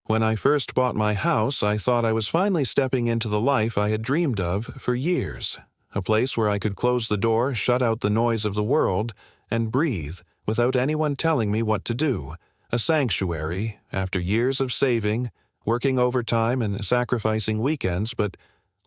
When I first bought my house, I thought I was finally stepping into the life I had dreamed of for years. A place where I could close the door, shut out the noise of the world, and breathe without anyone telling me what to do. A sanctuary, after years of saving, working overtime and sacrificing weekends, but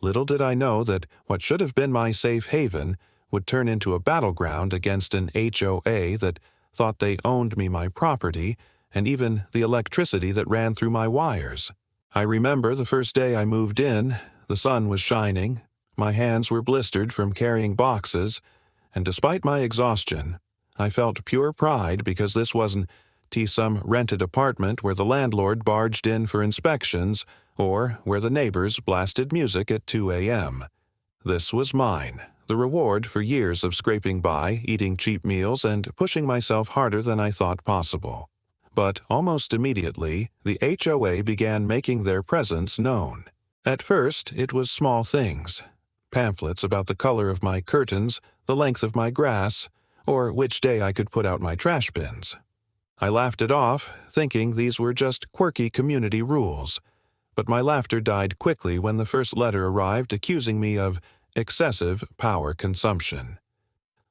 little did I know that what should have been my safe haven would turn into a battleground against an HOA that thought they owned me my property and even the electricity that ran through my wires. I remember the first day I moved in, the sun was shining, my hands were blistered from carrying boxes, and despite my exhaustion, I felt pure pride because this wasn't some rented apartment where the landlord barged in for inspections or where the neighbors blasted music at 2 a.m. This was mine, the reward for years of scraping by, eating cheap meals, and pushing myself harder than I thought possible. But almost immediately, the HOA began making their presence known. At first, it was small things. Pamphlets about the color of my curtains, the length of my grass, or which day I could put out my trash bins. I laughed it off, thinking these were just quirky community rules. But my laughter died quickly when the first letter arrived accusing me of excessive power consumption.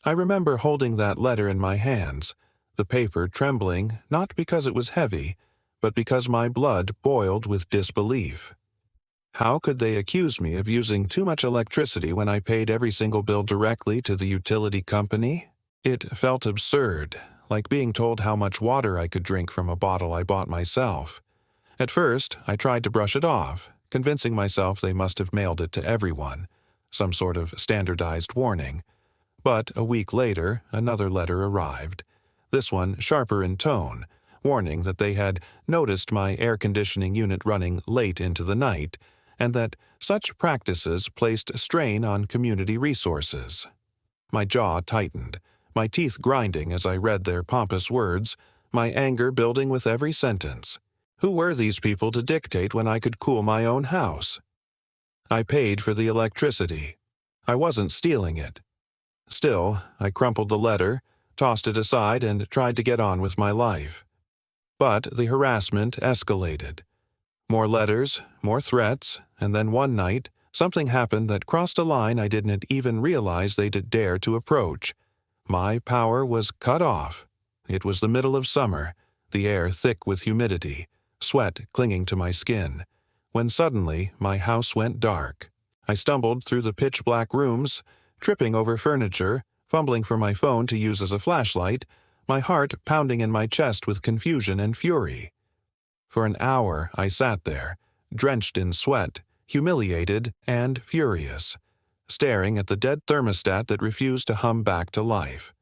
I remember holding that letter in my hands, the paper trembling not because it was heavy, but because my blood boiled with disbelief. How could they accuse me of using too much electricity when I paid every single bill directly to the utility company? It felt absurd, like being told how much water I could drink from a bottle I bought myself. At first, I tried to brush it off, convincing myself they must have mailed it to everyone, some sort of standardized warning. But a week later, another letter arrived, this one sharper in tone, warning that they had noticed my air conditioning unit running late into the night, and that such practices placed strain on community resources. My jaw tightened, my teeth grinding as I read their pompous words, my anger building with every sentence. Who were these people to dictate when I could cool my own house? I paid for the electricity. I wasn't stealing it. Still, I crumpled the letter, tossed it aside, and tried to get on with my life. But the harassment escalated. More letters, more threats, and then one night, something happened that crossed a line I didn't even realize they'd dare to approach. My power was cut off. It was the middle of summer, the air thick with humidity, sweat clinging to my skin, when suddenly my house went dark. I stumbled through the pitch-black rooms, tripping over furniture, fumbling for my phone to use as a flashlight, my heart pounding in my chest with confusion and fury. For an hour I sat there, drenched in sweat, humiliated and furious, staring at the dead thermostat that refused to hum back to life.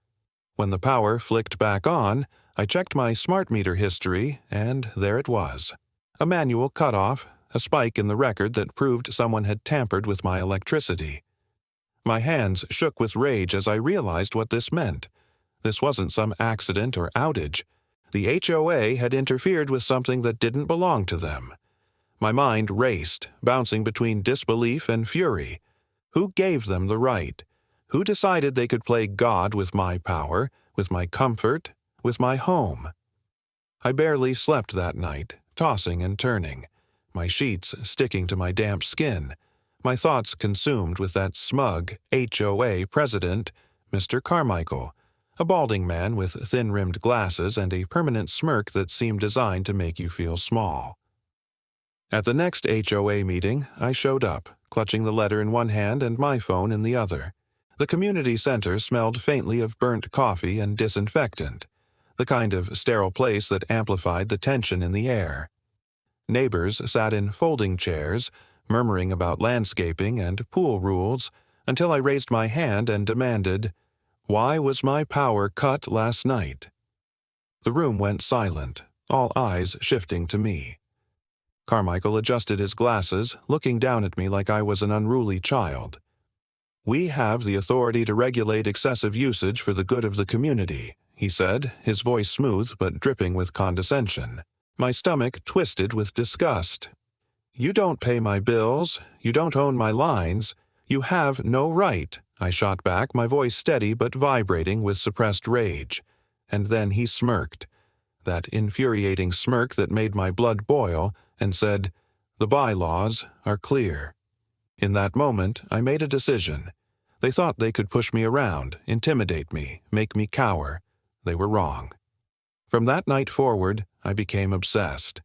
When the power flicked back on, I checked my smart meter history, and there it was. A manual cutoff, a spike in the record that proved someone had tampered with my electricity. My hands shook with rage as I realized what this meant. This wasn't some accident or outage. The HOA had interfered with something that didn't belong to them. My mind raced, bouncing between disbelief and fury. Who gave them the right? Who decided they could play God with my power, with my comfort, with my home? I barely slept that night, tossing and turning, my sheets sticking to my damp skin, my thoughts consumed with that smug HOA president, Mr. Carmichael, a balding man with thin-rimmed glasses and a permanent smirk that seemed designed to make you feel small. At the next HOA meeting, I showed up, clutching the letter in one hand and my phone in the other. The community center smelled faintly of burnt coffee and disinfectant, the kind of sterile place that amplified the tension in the air. Neighbors sat in folding chairs, murmuring about landscaping and pool rules, until I raised my hand and demanded, "Why was my power cut last night?" The room went silent, all eyes shifting to me. Carmichael adjusted his glasses, looking down at me like I was an unruly child. "We have the authority to regulate excessive usage for the good of the community," he said, his voice smooth but dripping with condescension. My stomach twisted with disgust. "You don't pay my bills, you don't own my lines, you have no right," I shot back, my voice steady but vibrating with suppressed rage. And then he smirked. that infuriating smirk that made my blood boil, and said, "The bylaws are clear." In that moment, I made a decision. They thought they could push me around, intimidate me, make me cower. They were wrong. From that night forward, I became obsessed.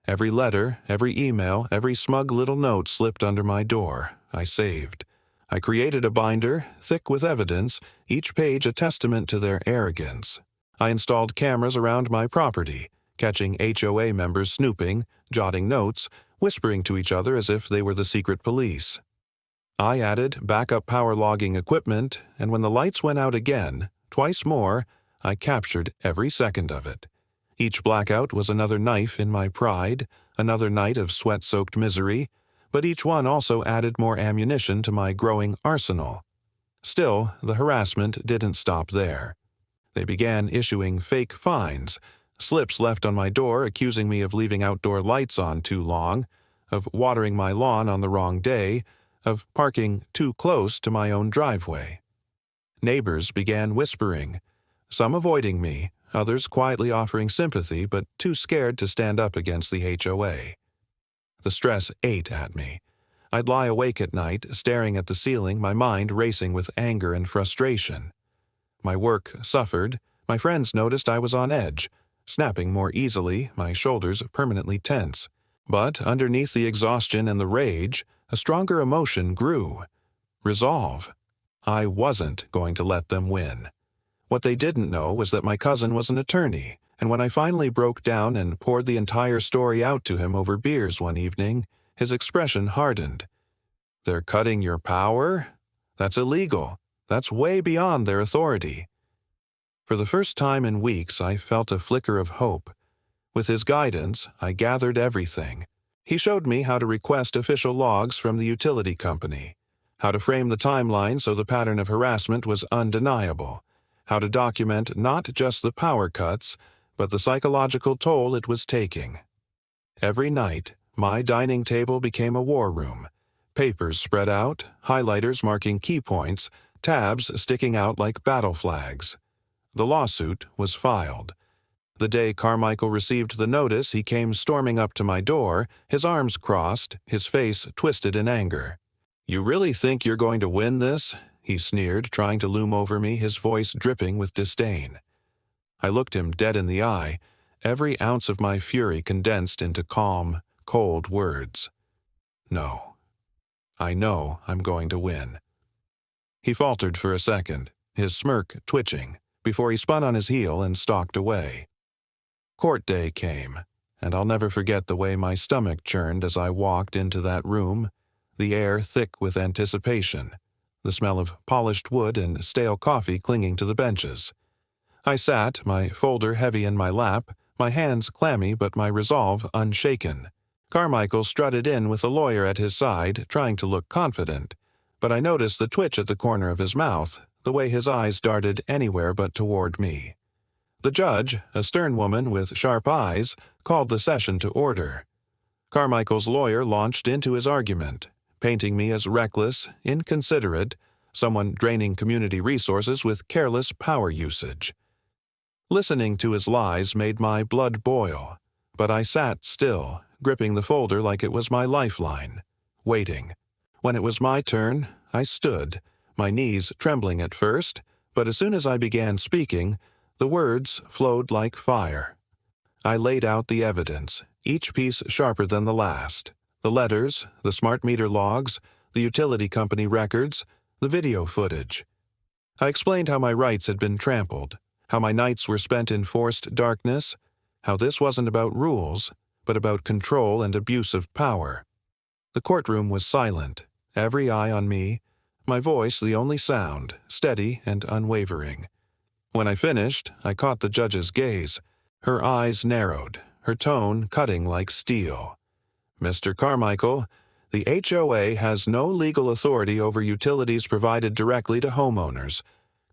Every letter, every email, every smug little note slipped under my door, I saved. I created a binder, thick with evidence, each page a testament to their arrogance. I installed cameras around my property, catching HOA members snooping, jotting notes, whispering to each other as if they were the secret police. I added backup power logging equipment, and when the lights went out again, twice more, I captured every second of it. Each blackout was another knife in my pride, another night of sweat-soaked misery, but each one also added more ammunition to my growing arsenal. Still, the harassment didn't stop there. They began issuing fake fines, slips left on my door accusing me of leaving outdoor lights on too long, of watering my lawn on the wrong day, of parking too close to my own driveway. Neighbors began whispering, some avoiding me, others quietly offering sympathy but too scared to stand up against the HOA. The stress ate at me. I'd lie awake at night, staring at the ceiling, my mind racing with anger and frustration. My work suffered, my friends noticed I was on edge, snapping more easily, my shoulders permanently tense. But underneath the exhaustion and the rage, a stronger emotion grew. Resolve. I wasn't going to let them win. What they didn't know was that my cousin was an attorney, and when I finally broke down and poured the entire story out to him over beers one evening, his expression hardened. "They're cutting your power? That's illegal. That's way beyond their authority." For the first time in weeks, I felt a flicker of hope. With his guidance, I gathered everything. He showed me how to request official logs from the utility company, how to frame the timeline so the pattern of harassment was undeniable, how to document not just the power cuts, but the psychological toll it was taking. Every night, my dining table became a war room. Papers spread out, highlighters marking key points, tabs sticking out like battle flags. The lawsuit was filed. The day Carmichael received the notice, he came storming up to my door, his arms crossed, his face twisted in anger. "You really think you're going to win this?" he sneered, trying to loom over me, his voice dripping with disdain. I looked him dead in the eye, every ounce of my fury condensed into calm, cold words. "No. I know I'm going to win." He faltered for a second, his smirk twitching, before he spun on his heel and stalked away. Court day came, and I'll never forget the way my stomach churned as I walked into that room, the air thick with anticipation, the smell of polished wood and stale coffee clinging to the benches. I sat, my folder heavy in my lap, my hands clammy but my resolve unshaken. Carmichael strutted in with a lawyer at his side, trying to look confident, but I noticed the twitch at the corner of his mouth, the way his eyes darted anywhere but toward me. The judge, a stern woman with sharp eyes, called the session to order. Carmichael's lawyer launched into his argument, painting me as reckless, inconsiderate, someone draining community resources with careless power usage. Listening to his lies made my blood boil, but I sat still, gripping the folder like it was my lifeline, waiting. When it was my turn, I stood, my knees trembling at first, but as soon as I began speaking, the words flowed like fire. I laid out the evidence, each piece sharper than the last. The letters, the smart meter logs, the utility company records, the video footage. I explained how my rights had been trampled, how my nights were spent in forced darkness, how this wasn't about rules, but about control and abuse of power. The courtroom was silent, every eye on me, my voice the only sound, steady and unwavering. When I finished, I caught the judge's gaze. Her eyes narrowed, her tone cutting like steel. "Mr. Carmichael, the HOA has no legal authority over utilities provided directly to homeowners.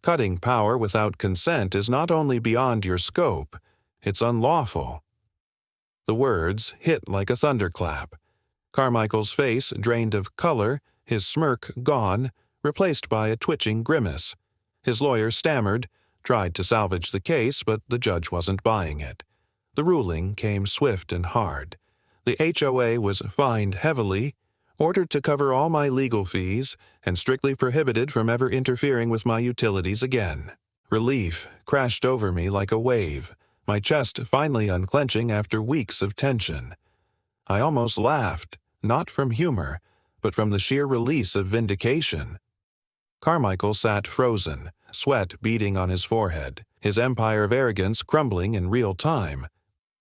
Cutting power without consent is not only beyond your scope, it's unlawful." The words hit like a thunderclap. Carmichael's face drained of color, his smirk gone, replaced by a twitching grimace. His lawyer stammered, tried to salvage the case, but the judge wasn't buying it. The ruling came swift and hard. The HOA was fined heavily, ordered to cover all my legal fees, and strictly prohibited from ever interfering with my utilities again. Relief crashed over me like a wave, my chest finally unclenching after weeks of tension. I almost laughed, not from humor, but from the sheer release of vindication. Carmichael sat frozen, sweat beading on his forehead, his empire of arrogance crumbling in real time.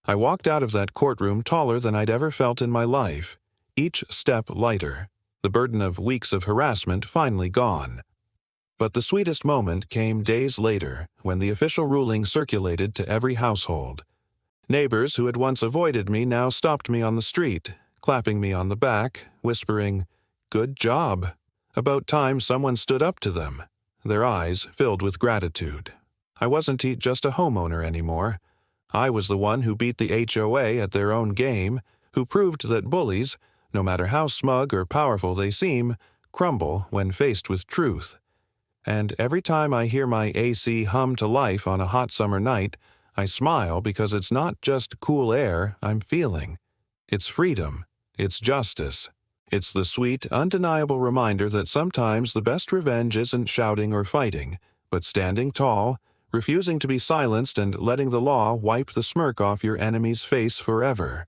I walked out of that courtroom taller than I'd ever felt in my life, each step lighter, the burden of weeks of harassment finally gone. But the sweetest moment came days later, when the official ruling circulated to every household. Neighbors who had once avoided me now stopped me on the street, clapping me on the back, whispering, "Good job." About time someone stood up to them, their eyes filled with gratitude. I wasn't just a homeowner anymore. I was the one who beat the HOA at their own game, who proved that bullies, no matter how smug or powerful they seem, crumble when faced with truth. And every time I hear my AC hum to life on a hot summer night, I smile because it's not just cool air I'm feeling. It's freedom. It's justice. It's the sweet, undeniable reminder that sometimes the best revenge isn't shouting or fighting, but standing tall, refusing to be silenced and letting the law wipe the smirk off your enemy's face forever.